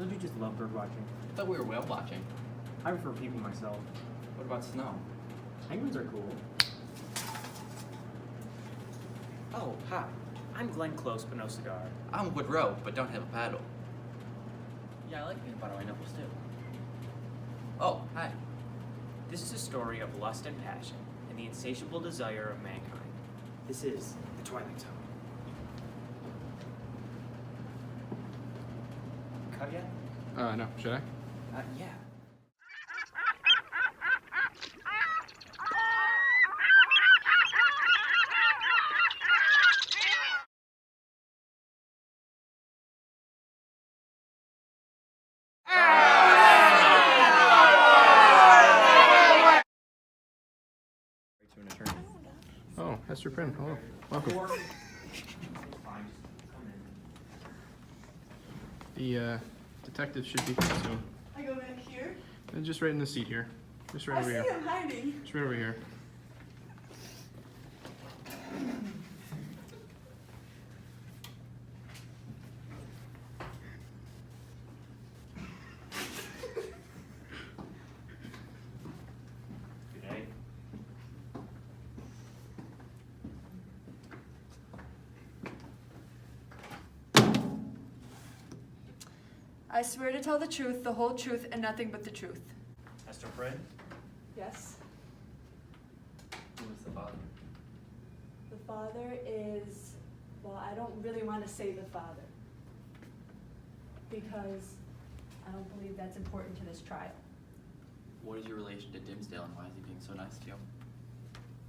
Don't you just love bird watching? I thought we were whale watching. I prefer people myself. What about snow? Penguins are cool. Oh, hi. I'm Glenn Close, but no cigar. I'm Woodrow, but don't have a paddle. Yeah, I like peanut butter nipples too. Oh, hi. This is a story of lust and passion, and the insatiable desire of mankind. This is The Twilight Zone. Cut yet? No. Should I? Yeah. To an attorney. Oh, Hester Prynne. Hello. Welcome. The detective should be here soon. I go back here. And just right in the seat here. Just right I over see here. him hiding. Just right over here. Good day. I swear to tell the truth, the whole truth, and nothing but the truth. Hester Prynne? Yes. Who was the father? The father is, well, I don't really want to say the father. Because I don't believe that's important to this trial. What is your relation to Dimsdale and why is he being so nice to you?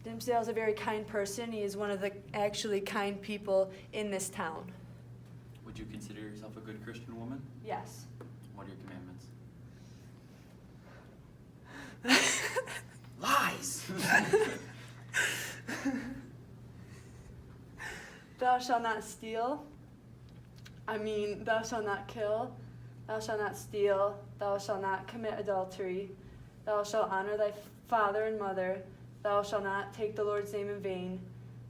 Dimsdale is a very kind person. He is one of the actually kind people in this town. Would you consider yourself a good Christian woman? Yes. What are your commandments? Lies! Thou shalt not steal. Thou shalt not kill. Thou shalt not steal. Thou shalt not commit adultery. Thou shalt honor thy father and mother. Thou shalt not take the Lord's name in vain.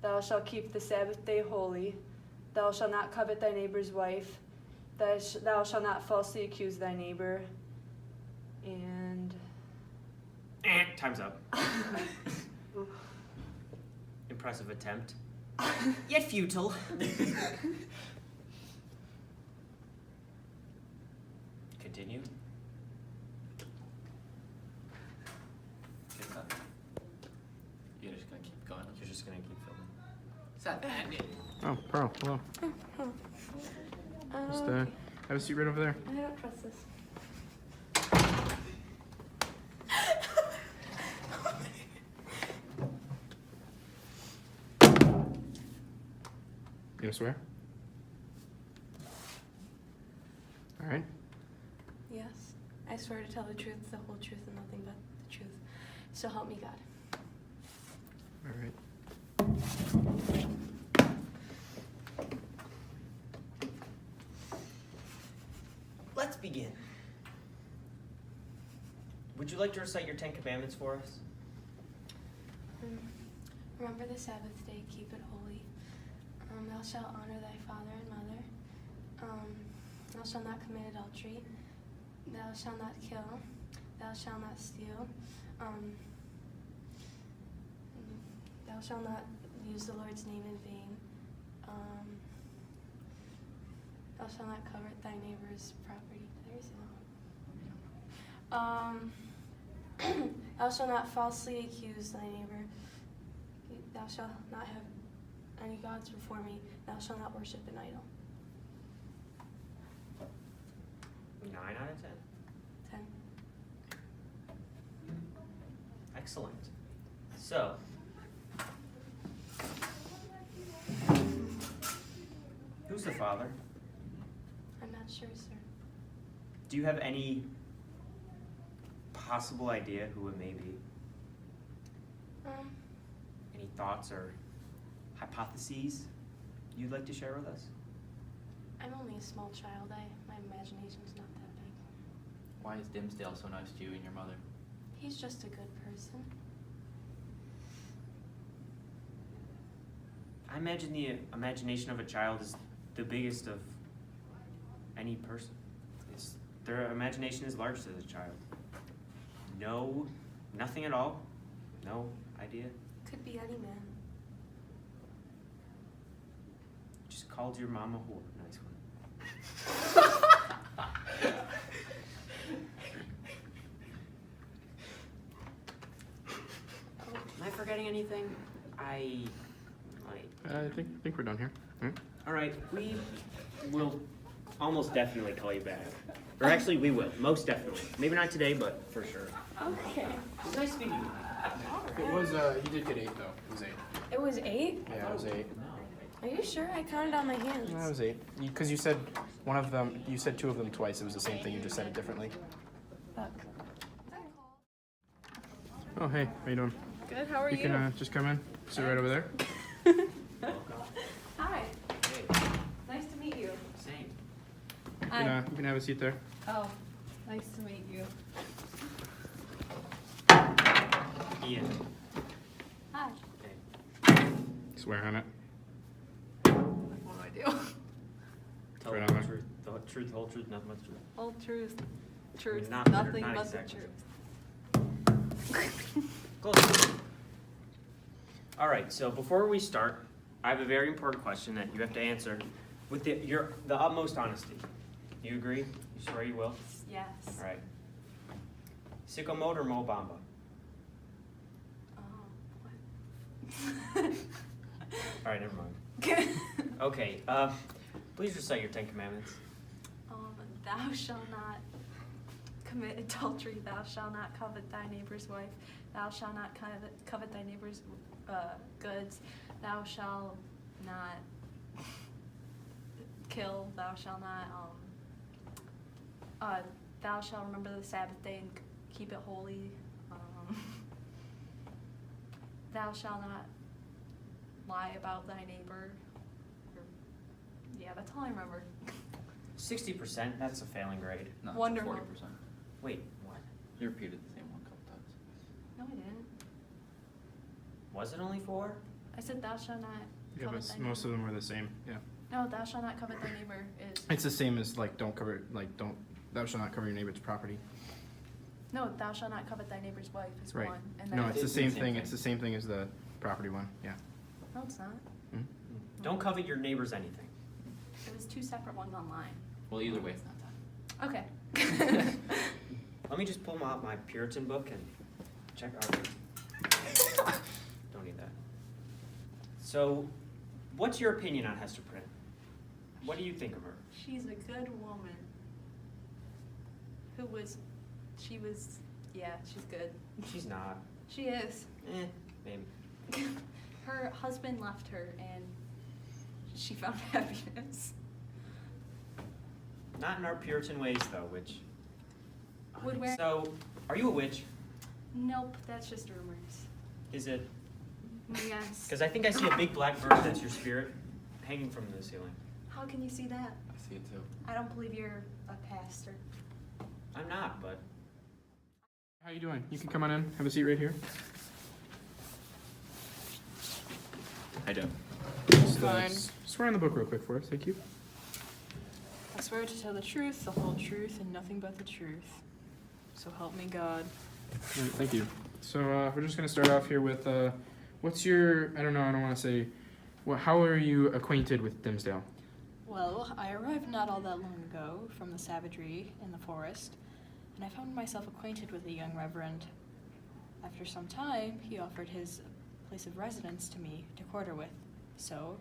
Thou shalt keep the Sabbath day holy. Thou shalt not covet thy neighbor's wife. Thou shalt not falsely accuse thy neighbor. And... Time's up. Impressive attempt. Yet futile. Continue. Good enough. You're just gonna keep going. You're just gonna keep filming. Seth, Oh, Pearl. Hello. Just have a seat right over there. I don't trust this. You gonna swear? All right. Yes. I swear to tell the truth, the whole truth, and nothing but the truth. So help me God. All right. Let's begin. Would you like to recite your 10 Commandments for us? Remember the Sabbath day, keep it holy. Thou shalt honor thy father and mother. Thou shalt not commit adultery. Thou shalt not kill. Thou shalt not steal. Thou shalt not use the Lord's name in vain. Thou shalt not covet thy neighbor's property. Did I say that? Thou shalt not falsely accuse thy neighbor. Thou shalt not have any gods before me. Thou shalt not worship an idol. 9 out of 10. 10. Excellent. So, who's the father? I'm not sure, sir. Do you have any possible idea who it may be? Any thoughts or hypotheses you'd like to share with us? I'm only a small child. My imagination's not that big. why is Dimsdale so nice to you and your mother? He's just a good person. I imagine the imagination of a child is the biggest of any person. It's Their imagination is large as a child. No, nothing at all. No idea. Could be any man. Just called your mom a whore. Nice one. Am I forgetting anything? I think we're done here. All right. All right, we will almost definitely call you back. Or actually, we will. Most definitely. Maybe not today, but for sure. Okay. It was nice meeting you. It was, you did get 8 though. It was 8. It was 8? Yeah, it was 8. Are you sure? I counted on my hands. No, it was 8. Because you said one of them, you said 2 of them twice. It was the same thing. You just said it differently. Fuck. Oh, hey. How you doing? Good, how are You can just come in. Sit right over there. Hi. Hey, Nice to meet you. same. You can have a seat there. Oh, nice to meet you. Ian. Hi. Hey. Swear on it. What do I do? Tell Right the on there. truth, the truth, the whole truth, nothing but the truth. Whole truth. Truth. Not- Nothing not but exactly. the truth. Close. All right, so before we start, I have a very important question that you have to answer with the utmost honesty. Do you agree? You swear you will? Yes. All right. Sicko mode or Mo Bamba? Oh, All right, never mind. what? Okay, please recite your 10 Commandments. Thou shalt not commit adultery. Thou shalt not covet thy neighbor's wife. Thou shalt not covet thy neighbor's goods. Thou shalt not kill. Thou shalt not. Thou shalt remember the Sabbath day and keep it holy. Thou shalt not lie about thy neighbor. Yeah, that's all I remember. 60%, that's a failing grade. No, it's Wonderful. 40%. Wait, what? You repeated the same one a couple times. No, I didn't. Was it only 4? I said thou shalt not Yeah, covet but thy most of neighbor. them were the same. Yeah. No, thou shalt not covet thy neighbor is. It's the same as like thou shall not cover your neighbor's property. No, thou shalt not covet thy neighbor's wife is Right. one. And then No, it's the It's same the same thing. thing. It's the same thing as the property one. Yeah. No, it's not. Mhm. Don't covet your neighbor's anything. It was 2 separate ones online. Well, either way, it's not that. Okay. Let me just pull out my Puritan book and check our. Don't need that. So, what's your opinion on Hester Prynne? What do you think of her? She's a good woman. She was, yeah, she's good. She's not. She is. Maybe. Her husband left her and she found happiness. Not in our Puritan ways, though, which. Would wear- So, are you a witch? Nope, that's just rumors. Is it? Yes. Because I think I see a big black bird that's your spirit hanging from the ceiling. How can you see that? I see it too. I don't believe you're a pastor. I'm not, but. How you doing? You can come on in. Have a seat right here. I do. Just, Fine. swear on the book real quick for us. Thank you. I swear to tell the truth, the whole truth, and nothing but the truth. So help me God. All right, thank you. So we're just gonna start off here with what's your I don't want to say, how are you acquainted with Dimsdale? Well, I arrived not all that long ago from the savagery in the forest, and I found myself acquainted with a young reverend. After some time, he offered his place of residence to me to quarter with, so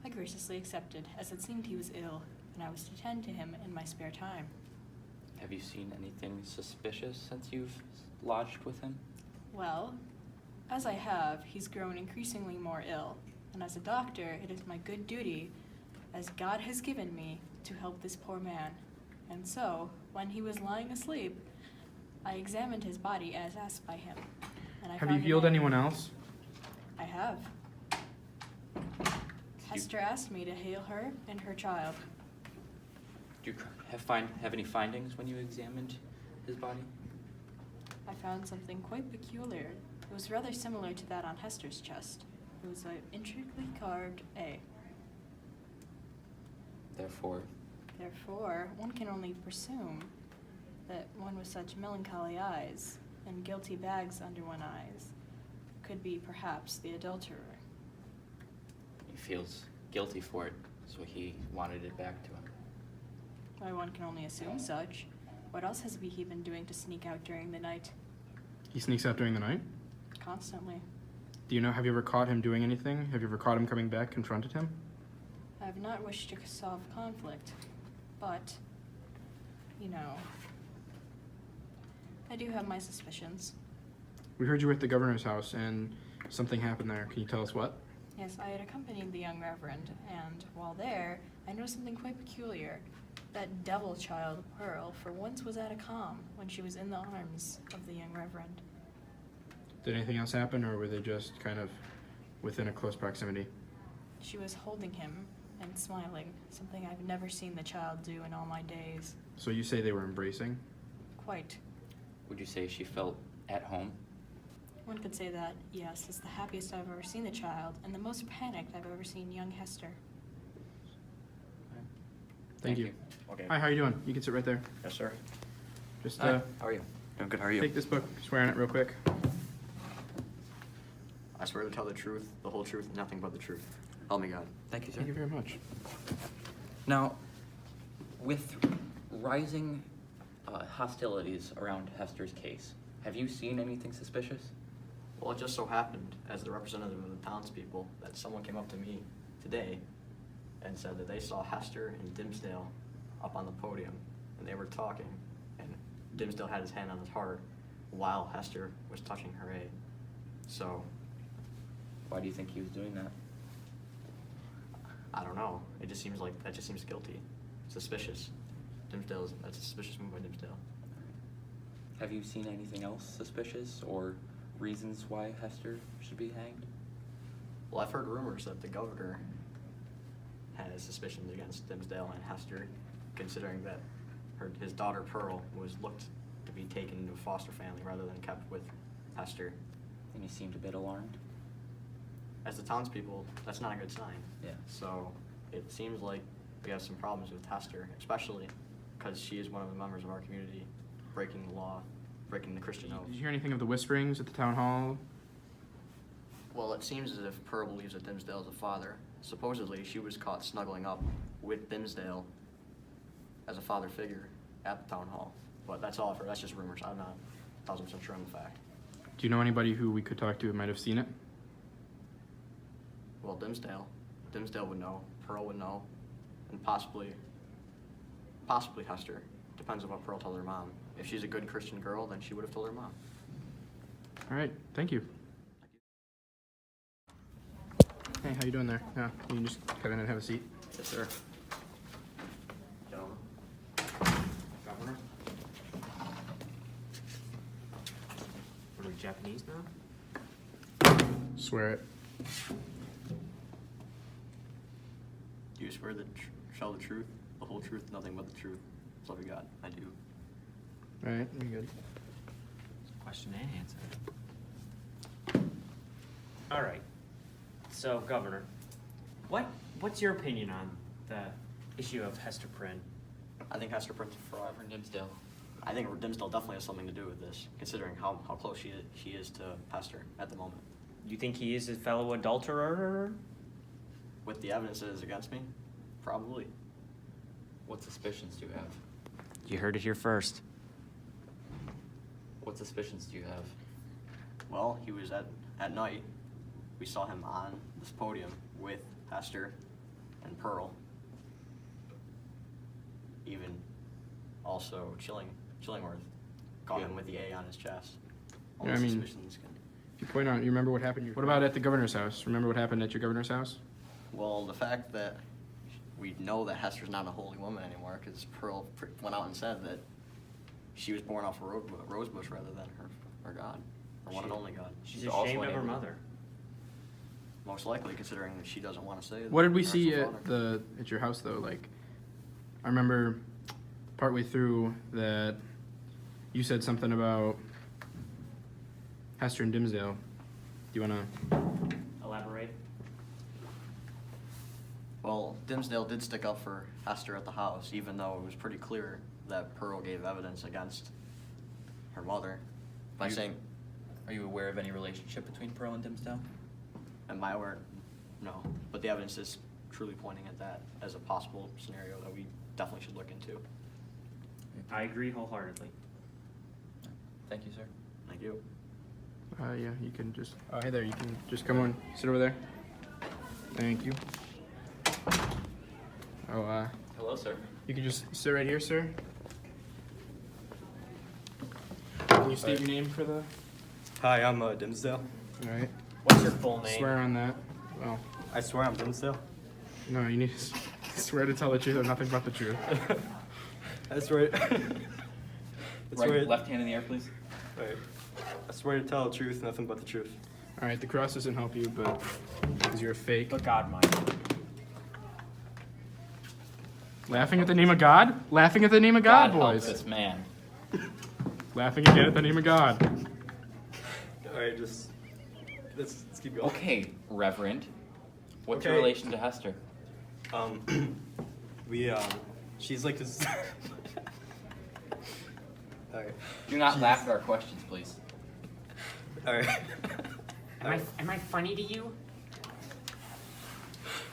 I graciously accepted, as it seemed he was ill, and I was to tend to him in my spare time. Have you seen anything suspicious since you've lodged with him? Well, as I have, he's grown increasingly more ill, and as a doctor, it is my good duty, as God has given me, to help this poor man. And so, when he was lying asleep, I examined his body as asked by him. And I Have you found healed in it- anyone else? I have. Hester asked me to heal her and her child. Do you have any findings when you examined his body? I found something quite peculiar. It was rather similar to that on Hester's chest. It was an intricately carved A. Therefore, Therefore, one can only presume that one with such melancholy eyes and guilty bags under one eyes could be perhaps the adulterer. He feels guilty for it, so he wanted it back to him. Why, one can only assume such. What else has he been doing to sneak out during the night? He sneaks out during the night? Constantly. Do you know, have you ever caught him doing anything? Have you ever caught him coming back, confronted him? I have not wished to solve conflict, but, you know, I do have my suspicions. We heard you were at the governor's house and something happened there. Can you tell us what? Yes, I had accompanied the young reverend, and while there, I noticed something quite peculiar. That devil child, Pearl, for once was at a calm when she was in the arms of the young reverend. Did anything else happen, or were they just kind of within a close proximity? She was holding him and smiling, something I've never seen the child do in all my days. So you say they were embracing? Quite. Would you say she felt at home? One could say that, yes, it's the happiest I've ever seen the child, and the most panicked I've ever seen young Hester. Thank you. Okay. Hi, how you doing? You can sit right there. Yes, sir. Just Hi, how are you? Doing good, how are you? take this book, swear on it real quick. I swear to tell the truth, the whole truth, and nothing but the truth. Help me God. Thank you, sir. Thank you very much. Now, with rising hostilities around Hester's case, have you seen anything suspicious? Well, it just so happened, as the representative of the townspeople, that someone came up to me today and said that they saw Hester and Dimsdale up on the podium, and they were talking, and Dimsdale had his hand on his heart while Hester was touching her A. So, Why do you think he was doing that? I don't know. It just seems like, that just seems guilty. Suspicious. That's a suspicious move by Dimsdale. Have you seen anything else suspicious or reasons why Hester should be hanged? Well, I've heard rumors that the governor has suspicions against Dimsdale and Hester, considering that his daughter Pearl was looked to be taken into a foster family rather than kept with Hester. And you seemed a bit alarmed? As the townspeople, that's not a good sign. Yeah. So it seems like we have some problems with Hester, especially because she is one of the members of our community breaking the law, breaking the Christian oath. Did you hear anything of the whisperings at the town hall? Well, it seems as if Pearl believes that Dimsdale is a father. Supposedly, she was caught snuggling up with Dimsdale as a father figure at the town hall. But that's all I've heard. That's just rumors. I'm not 1,000% sure on the fact. Do you know anybody who we could talk to who might have seen it? Well, Dimsdale would know. Pearl would know. And possibly Hester. Depends on what Pearl told her mom. If she's a good Christian girl, then she would have told her mom. All right, thank you. Hey, how you doing there? Yeah, you can just come in and have a seat. Yes, sir. Gentlemen. Governor. Are we Japanese now? Swear it. Do you swear to tell the truth, the whole truth, nothing but the truth? That's all we got. I do. All right, you're good. Question and answer. All right. So, Governor, what's your opinion on the issue of Hester Prynne? I think Hester Prynne forever. Dimsdale. I think Dimsdale definitely has something to do with this, considering how close she is to Hester at the moment. You think he is a fellow adulterer? With the evidence that is against me, probably. What suspicions do you have? You heard it here first. What suspicions do you have? Well, he was at night. We saw him on this podium with Hester and Pearl. Even also Chillingworth caught him with the A on his chest. All Yeah, the I mean- suspicions can- If you point out, you remember what happened? What about at the governor's house? Remember what happened at your governor's house? Well, the fact that we know that Hester's not a holy woman anymore, because Pearl went out and said that she was born off a rose bush rather than her God, her one and only God. She's also ashamed of her unable- mother. Most likely, considering that she doesn't want to say. What did we her see actual at father. at your house though? Like, I remember partway through that you said something about Hester and Dimsdale. Do you wanna? Elaborate. Well, Dimsdale did stick up for Hester at the house, even though it was pretty clear that Pearl gave evidence against her mother by saying, Are you aware of any relationship between Pearl and Dimsdale? am I aware? No, but the evidence is truly pointing at that as a possible scenario that we definitely should look into. I agree wholeheartedly. Thank you, sir. Thank you. Yeah, you can just. Hey there. You can just come on. Sit over there. Thank you. Oh, Hello, sir. you can just sit right here, sir. Can you state your name for the? Hi, I'm Dimsdale. All right. What's your full name? Swear on that. Well, I swear I'm Dimsdale. no, you need to swear to tell the truth and nothing but the truth. I swear. Right, left hand in the air, please. Right. I swear to tell the truth, nothing but the truth. All right. The cross doesn't help you, but because you're a fake. But God might. Laughing at the name of God? Laughing at the name of God, help boys. this man. Laughing again at the name of God. All right, just let's keep going. Okay, Reverend. What's your Okay. relation to Hester? We she's like this. All right. Do not laugh at our questions, please. All right. Am I funny to you?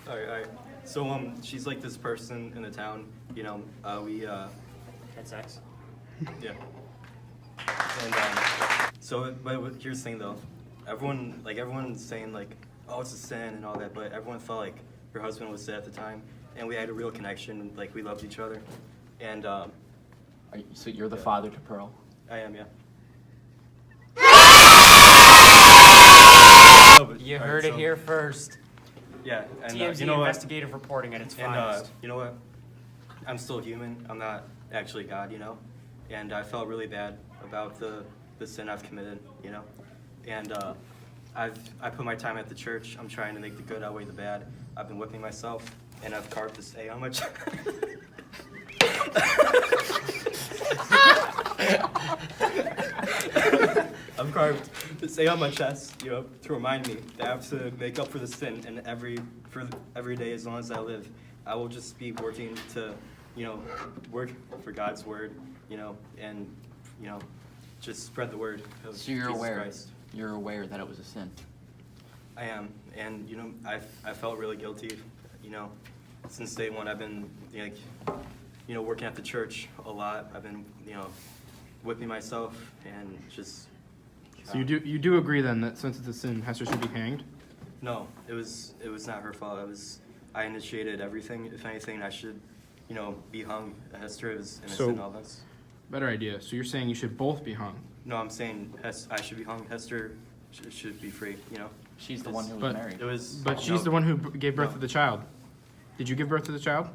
All right. So she's like this person in the town. You know, we Had sex? yeah. And so, but here's the thing though, everyone's saying like, oh, it's a sin and all that, but everyone felt like her husband was dead at the time, and we had a real connection, like we loved each other, and So you're the Yeah. father to Pearl? I am, yeah. You heard it here first. Yeah, and TMZ you know what? investigative reporting at its And finest. you know what? I'm still human. I'm not actually God, you know. And I felt really bad about the sin I've committed, you know. And I put my time at the church. I'm trying to make the good outweigh the bad. I've been whipping myself, and I've carved this A on my chest. I've carved this A on my chest, you know, to remind me that I have to make up for the sin, and every day as long as I live, I will just be working to, you know, work for God's word, you know, and you know, just spread the word of So you're Jesus aware. Christ. You're aware that it was a sin. I am, and you know, I felt really guilty, you know, since day one. I've been like, you know, working at the church a lot. I've been, you know, whipping myself and just. So you do agree then that since it's a sin, Hester should be hanged? No, it was not her fault. I initiated everything. If anything, I should, you know, be hung. Hester is innocent So- in all this. Better idea. So you're saying you should both be hung? No, I'm saying I should be hung. Hester should be free. You know. She's the one who was But- married. It was. But she's the one who gave birth No. to the child. Did you give birth to the child?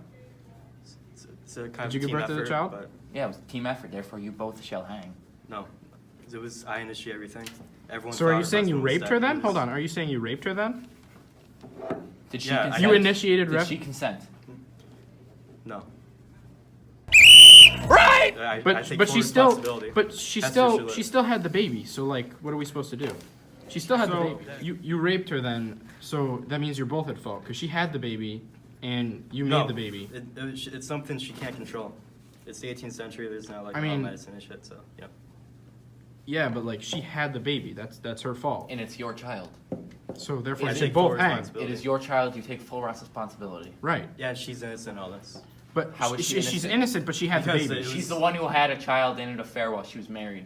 It's a kind Did of you give team birth to the effort, child? But Yeah, it was a team effort. Therefore, you both shall hang. no, it was. I initiated everything. Everyone. So are thought you her saying you husband was raped dead. her It then? was- Hold on. Are you saying you raped her then? Did she Yeah, I consent? You initiated Did ref. she consent? No. Right. I But take but full she still responsibility. but she Hester still should she live. still had the baby. So like, what are we supposed to do? She still had the So- baby. You raped her then. So that means you're both at fault because she had the baby, and you No, made the baby. It's something she can't control. It's the 18th century. There's not like I mean- medicine and shit. So yep. Yeah, but like she had the baby. That's her fault. And it's your child. So therefore, I you take should full both hang. responsibility. It is your child. You take full responsibility. Right. Yeah, she's innocent in all this. But How is she she's innocent? innocent, but she had the Because baby. it was- She's the one who had a child in an affair while she was married.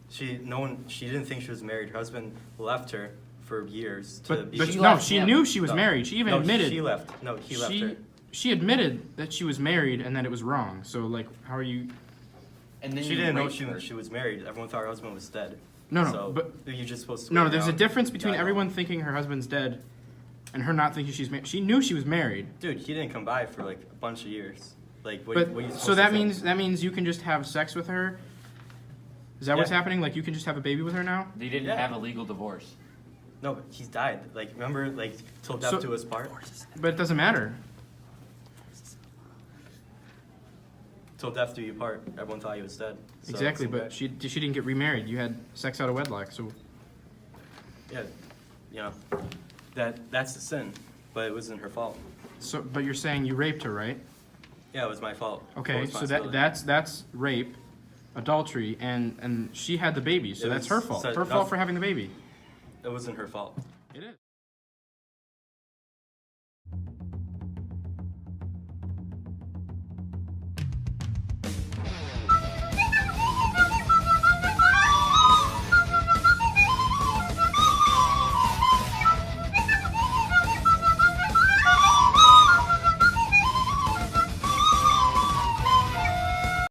She didn't think she was married. Her husband left her for years to But, be. but She no, left she him. knew she was No. married. She even No, admitted. she left. No, he left her. She admitted that she was married and that it was wrong. So like, how are you? And then She you didn't know raped her. she was married. Everyone thought her husband was dead. No, So, but you're just supposed to. no, wait there's a around. difference between Yeah, I know. everyone thinking her husband's dead, and her not thinking she's married. She knew she was married. Dude, he didn't come by for like a bunch of years. Like, what? But what are you supposed so to that think? means you can just have sex with her. Is that what's Yeah. happening? Like you can just have a baby with her now? They didn't Yeah. have a legal divorce. No, but he's died. Like, remember, like, till death So- do us part. But it doesn't matter. Till death do you part. Everyone thought he was dead. So Exactly, it's but okay. she didn't get remarried. You had sex out of wedlock. So Yeah, you know, that's the sin, but it wasn't her fault. So, but you're saying you raped her, right? Yeah, it was my fault. Okay, Full so that responsibility. that's rape, adultery, and she had the baby, so It that's was- her fault. so Her fault for having the baby. It wasn't her fault. It is.